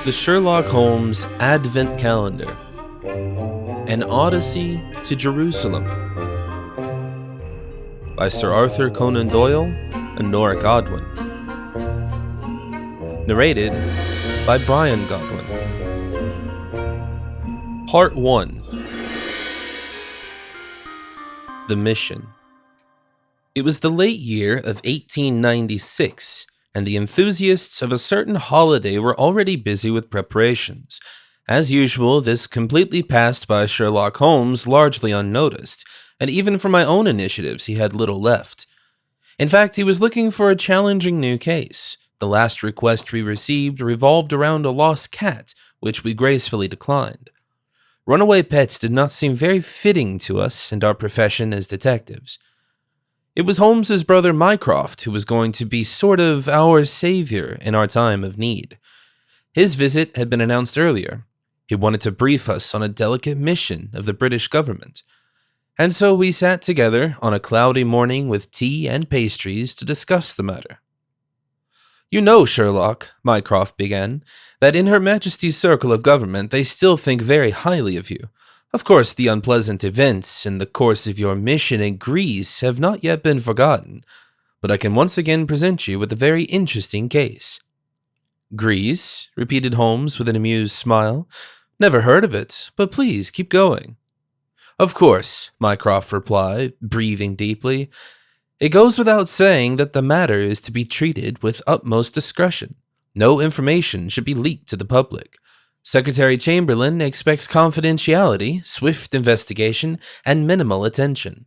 The Sherlock Holmes Advent Calendar. An Odyssey to Jerusalem. By Sir Arthur Conan Doyle and Nora Godwin. Narrated by Bryan Godwin. Part 1. The Mission. It was the late year of 1896, and the enthusiasts of a certain holiday were already busy with preparations. As usual, this completely passed by Sherlock Holmes largely unnoticed, and even for my own initiatives he had little left. In fact, he was looking for a challenging new case. The last request we received revolved around a lost cat, which we gracefully declined. Runaway pets did not seem very fitting to us and our profession as detectives. It was Holmes's brother Mycroft who was going to be sort of our savior in our time of need. His visit had been announced earlier. He wanted to brief us on a delicate mission of the British government. And so we sat together on a cloudy morning with tea and pastries to discuss the matter. "You know, Sherlock," Mycroft began, "that in Her Majesty's circle of government they still think very highly of you. Of course, the unpleasant events in the course of your mission in Greece have not yet been forgotten, but I can once again present you with a very interesting case." "Greece?" repeated Holmes with an amused smile. "Never heard of it, but please keep going." "Of course," Mycroft replied, breathing deeply. "It goes without saying that the matter is to be treated with utmost discretion. No information should be leaked to the public. Secretary Chamberlain expects confidentiality, swift investigation, and minimal attention."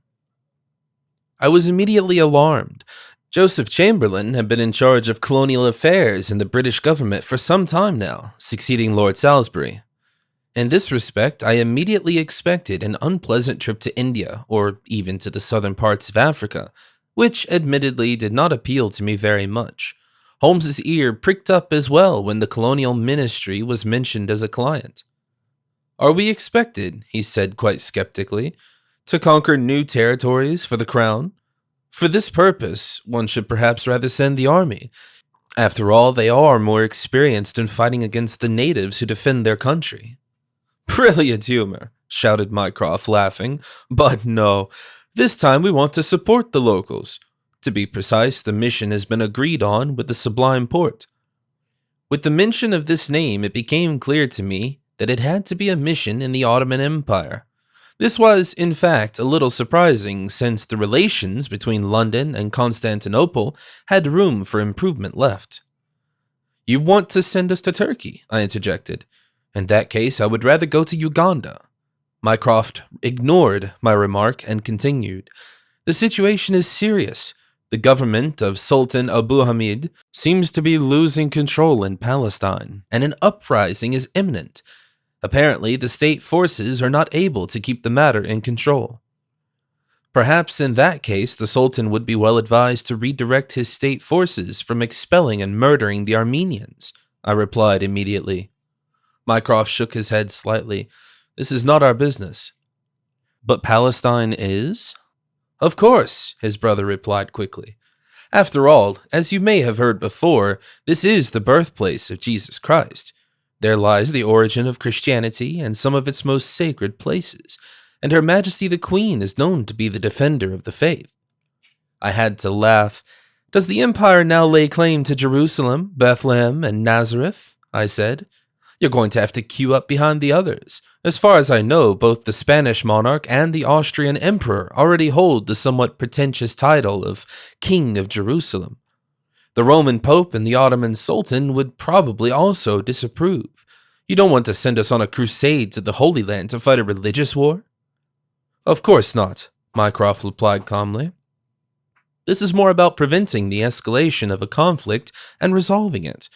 I was immediately alarmed. Joseph Chamberlain had been in charge of colonial affairs in the British government for some time now, succeeding Lord Salisbury. In this respect, I immediately expected an unpleasant trip to India, or even to the southern parts of Africa, which admittedly did not appeal to me very much. Holmes's ear pricked up as well when the colonial ministry was mentioned as a client. "Are we expected," he said quite skeptically, "to conquer new territories for the crown? For this purpose, one should perhaps rather send the army. After all, they are more experienced in fighting against the natives who defend their country." "Brilliant humor," shouted Mycroft, laughing. "But no, this time we want to support the locals. To be precise, the mission has been agreed on with the Sublime Porte." With the mention of this name, it became clear to me that it had to be a mission in the Ottoman Empire. This was, in fact, a little surprising, since the relations between London and Constantinople had room for improvement left. "You want to send us to Turkey?" I interjected. "In that case, I would rather go to Uganda." Mycroft ignored my remark and continued. "The situation is serious. The government of Sultan Abu Hamid seems to be losing control in Palestine, and an uprising is imminent. Apparently, the state forces are not able to keep the matter in control." "Perhaps in that case, the Sultan would be well advised to redirect his state forces from expelling and murdering the Armenians," I replied immediately. Mycroft shook his head slightly. "This is not our business." "But Palestine is?" "Of course," his brother replied quickly. "After all, as you may have heard before, this is the birthplace of Jesus Christ. There lies the origin of Christianity and some of its most sacred places, and Her Majesty the Queen is known to be the defender of the faith." I had to laugh. "Does the empire now lay claim to Jerusalem, Bethlehem, and Nazareth?" I said. "You're going to have to queue up behind the others. As far as I know, both the Spanish monarch and the Austrian emperor already hold the somewhat pretentious title of King of Jerusalem. The Roman Pope and the Ottoman Sultan would probably also disapprove. You don't want to send us on a crusade to the Holy Land to fight a religious war?" "Of course not," Mycroft replied calmly. "This is more about preventing the escalation of a conflict and resolving it.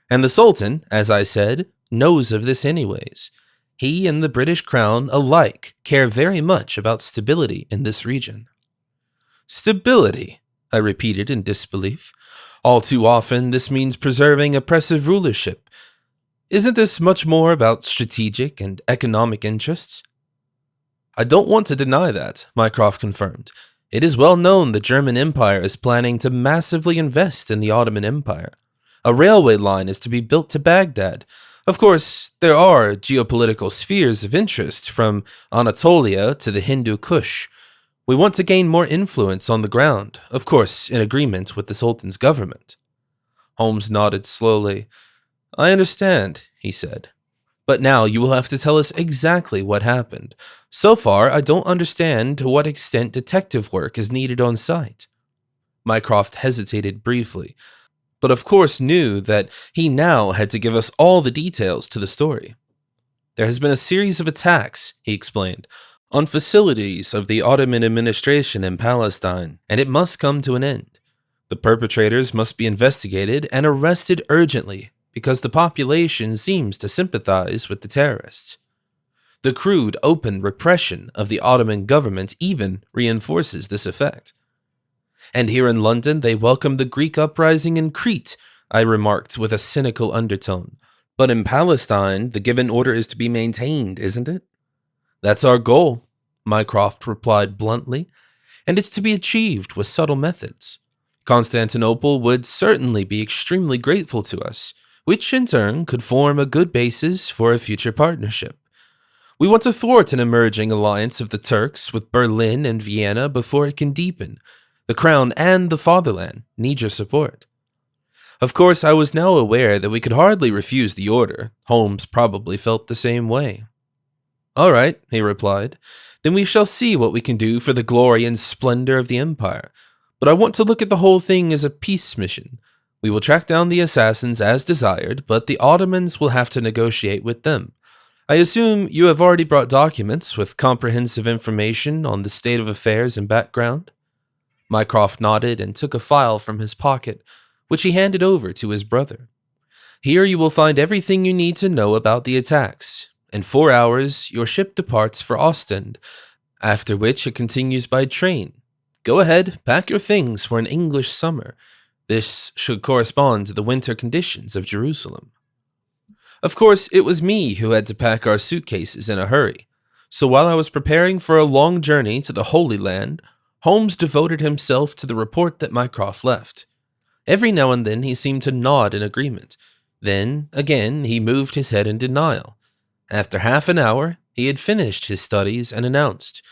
And the Sultan, as I said, knows of this anyways. He and the British Crown alike care very much about stability in this region." "Stability," I repeated in disbelief. "All too often this means preserving oppressive rulership. Isn't this much more about strategic and economic interests?" "I don't want to deny that," Mycroft confirmed. "It is well known the German Empire is planning to massively invest in the Ottoman Empire. A railway line is to be built to Baghdad. Of course, there are geopolitical spheres of interest from Anatolia to the Hindu Kush. We want to gain more influence on the ground, of course, in agreement with the Sultan's government. Holmes nodded slowly. I understand, he said. But now you will have to tell us exactly what happened. So far, I don't understand to what extent detective work is needed on site. Mycroft hesitated briefly, but of course knew that he now had to give us all the details to the story. There has been a series of attacks, he explained, on facilities of the Ottoman administration in Palestine, and it must come to an end. The perpetrators must be investigated and arrested urgently, because the population seems to sympathize with the terrorists. The crude, open repression of the Ottoman government even reinforces this effect. And here in London they welcome the Greek uprising in Crete, I remarked with a cynical undertone. But in Palestine, the given order is to be maintained, isn't it? That's our goal, Mycroft replied bluntly, and it's to be achieved with subtle methods. Constantinople would certainly be extremely grateful to us, which in turn could form a good basis for a future partnership. We want to thwart an emerging alliance of the Turks with Berlin and Vienna before it can deepen. The Crown and the Fatherland need your support. Of course, I was now aware that we could hardly refuse the order. Holmes probably felt the same way. All right, he replied. Then we shall see what we can do for the glory and splendor of the Empire. But I want to look at the whole thing as a peace mission. We will track down the assassins as desired, but the Ottomans will have to negotiate with them. I assume you have already brought documents with comprehensive information on the state of affairs and background? Mycroft nodded and took a file from his pocket, which he handed over to his brother. Here you will find everything you need to know about the attacks. In 4 hours, your ship departs for Ostend, after which it continues by train. Go ahead, pack your things for an English summer. This should correspond to the winter conditions of Jerusalem. Of course, it was me who had to pack our suitcases in a hurry. So while I was preparing for a long journey to the Holy Land, Holmes devoted himself to the report that Mycroft left. Every now and then he seemed to nod in agreement. Then, again, he moved his head in denial. After half an hour, he had finished his studies and announced,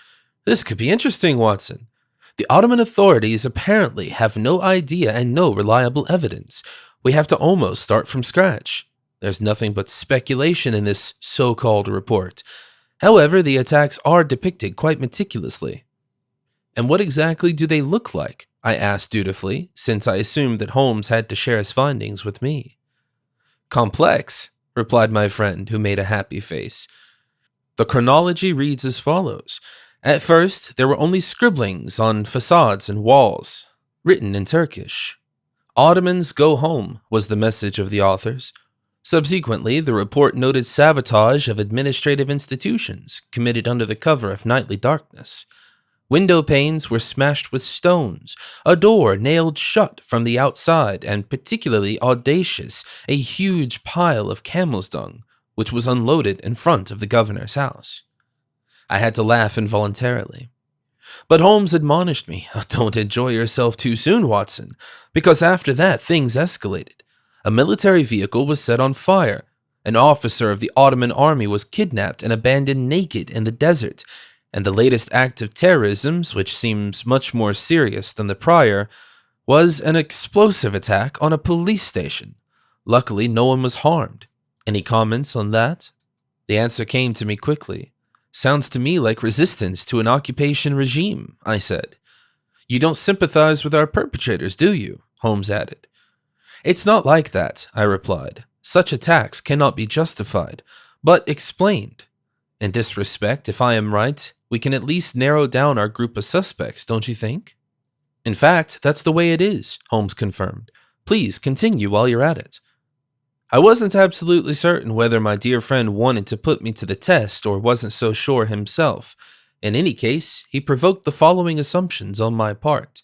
"This could be interesting, Watson. The Ottoman authorities apparently have no idea and no reliable evidence. We have to almost start from scratch. There's nothing but speculation in this so-called report. However, the attacks are depicted quite meticulously." "And what exactly do they look like?" I asked dutifully, since I assumed that Holmes had to share his findings with me. "Complex," replied my friend, who made a happy face. "The chronology reads as follows. At first, there were only scribblings on facades and walls, written in Turkish. 'Ottomans go home' was the message of the authors. Subsequently, the report noted sabotage of administrative institutions committed under the cover of nightly darkness. Window panes were smashed with stones, a door nailed shut from the outside, and particularly audacious, a huge pile of camel's dung, which was unloaded in front of the governor's house." I had to laugh involuntarily. But Holmes admonished me, "Don't enjoy yourself too soon, Watson, because after that things escalated. A military vehicle was set on fire. An officer of the Ottoman army was kidnapped and abandoned naked in the desert. And the latest act of terrorism, which seems much more serious than the prior, was an explosive attack on a police station. Luckily, no one was harmed. Any comments on that?" The answer came to me quickly. "Sounds to me like resistance to an occupation regime," I said. "You don't sympathize with our perpetrators, do you?" Holmes added. "It's not like that," I replied. "Such attacks cannot be justified, but explained. In this respect, if I am right, we can at least narrow down our group of suspects, don't you think?" "In fact, that's the way it is," Holmes confirmed. "Please continue while you're at it." I wasn't absolutely certain whether my dear friend wanted to put me to the test or wasn't so sure himself. In any case, he provoked the following assumptions on my part.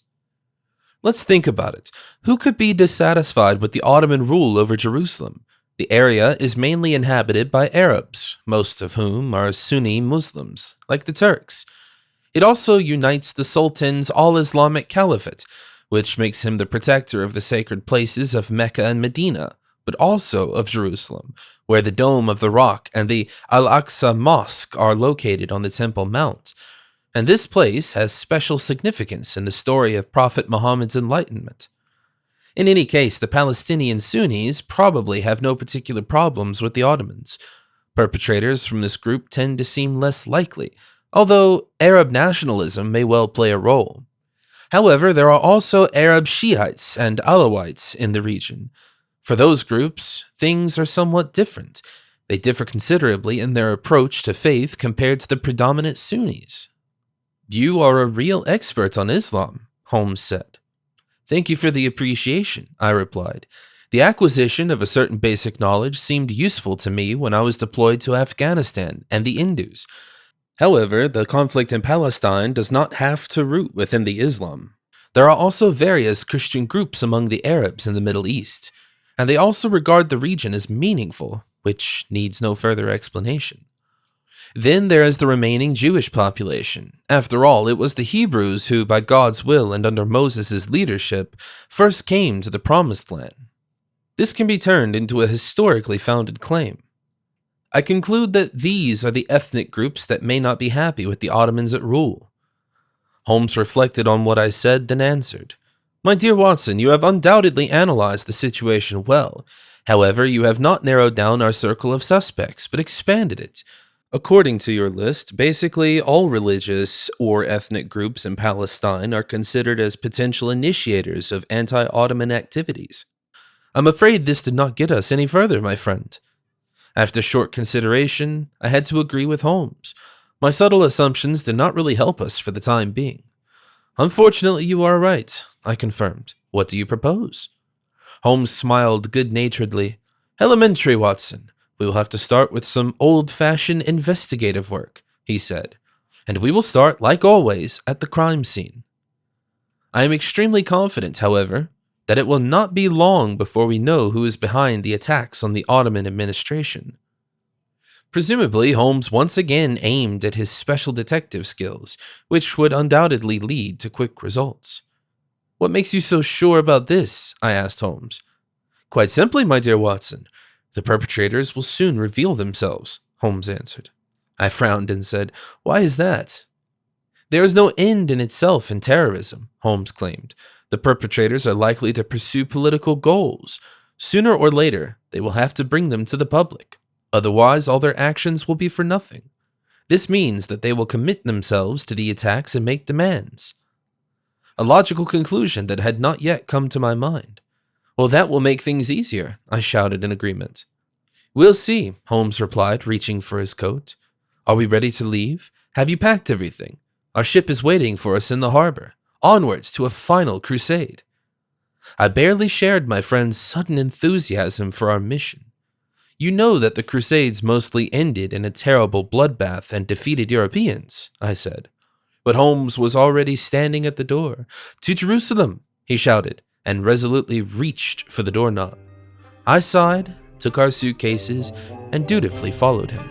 Let's think about it. Who could be dissatisfied with the Ottoman rule over Jerusalem? The area is mainly inhabited by Arabs, most of whom are Sunni Muslims, like the Turks. It also unites the Sultan's all-Islamic caliphate, which makes him the protector of the sacred places of Mecca and Medina, but also of Jerusalem, where the Dome of the Rock and the Al-Aqsa Mosque are located on the Temple Mount. And this place has special significance in the story of Prophet Muhammad's enlightenment. In any case, the Palestinian Sunnis probably have no particular problems with the Ottomans. Perpetrators from this group tend to seem less likely, although Arab nationalism may well play a role. However, there are also Arab Shiites and Alawites in the region. For those groups, things are somewhat different. They differ considerably in their approach to faith compared to the predominant Sunnis. "You are a real expert on Islam," Holmes said. "Thank you for the appreciation," I replied. "The acquisition of a certain basic knowledge seemed useful to me when I was deployed to Afghanistan and the Indus. However, the conflict in Palestine does not have to root within the Islam. There are also various Christian groups among the Arabs in the Middle East, and they also regard the region as meaningful, which needs no further explanation. Then there is the remaining Jewish population. After all, it was the Hebrews who, by God's will and under Moses' leadership, first came to the Promised Land. This can be turned into a historically founded claim. I conclude that these are the ethnic groups that may not be happy with the Ottomans at rule." Holmes reflected on what I said, then answered, "My dear Watson, you have undoubtedly analyzed the situation well. However, you have not narrowed down our circle of suspects, but expanded it. According to your list, basically all religious or ethnic groups in Palestine are considered as potential initiators of anti-Ottoman activities. I'm afraid this did not get us any further, my friend." After short consideration, I had to agree with Holmes. My subtle assumptions did not really help us for the time being. "Unfortunately, you are right," I confirmed. "What do you propose?" Holmes smiled good-naturedly. "Elementary, Watson. We will have to start with some old-fashioned investigative work," he said. "And we will start, like always, at the crime scene. I am extremely confident, however, that it will not be long before we know who is behind the attacks on the Ottoman administration." Presumably, Holmes once again aimed at his special detective skills, which would undoubtedly lead to quick results. "What makes you so sure about this?" I asked Holmes. "Quite simply, my dear Watson. The perpetrators will soon reveal themselves," Holmes answered. I frowned and said, "Why is that?" "There is no end in itself in terrorism," Holmes claimed. "The perpetrators are likely to pursue political goals. Sooner or later, they will have to bring them to the public. Otherwise, all their actions will be for nothing. This means that they will commit themselves to the attacks and make demands." A logical conclusion that had not yet come to my mind. "Well, that will make things easier," I shouted in agreement. "We'll see," Holmes replied, reaching for his coat. "Are we ready to leave? Have you packed everything? Our ship is waiting for us in the harbor. Onwards to a final crusade." I barely shared my friend's sudden enthusiasm for our mission. "You know that the Crusades mostly ended in a terrible bloodbath and defeated Europeans," I said. But Holmes was already standing at the door. "To Jerusalem!" he shouted, and resolutely reached for the doorknob. I sighed, took our suitcases, and dutifully followed him.